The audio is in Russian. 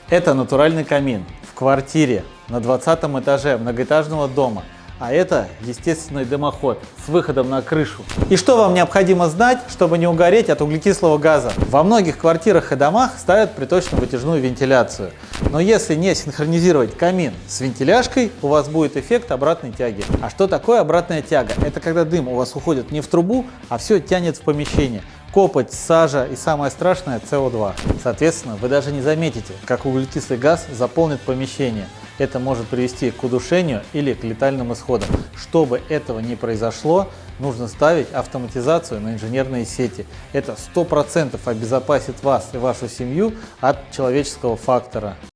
Это натуральный камин в квартире на 20 этаже многоэтажного дома. А это естественный дымоход с выходом на крышу. И что вам необходимо знать, чтобы не угореть от углекислого газа? Во многих квартирах и домах ставят приточно-вытяжную вентиляцию. Но если не синхронизировать камин с вентиляшкой, у вас будет эффект обратной тяги. А что такое обратная тяга? Это когда дым у вас уходит не в трубу, а все тянет в помещение. Копоть, сажа и самое страшное СО2. Соответственно, вы даже не заметите, как углекислый газ заполнит помещение. Это может привести к удушению или к летальным исходам. Чтобы этого не произошло, нужно ставить автоматизацию на инженерные сети. Это 100% обезопасит вас и вашу семью от человеческого фактора.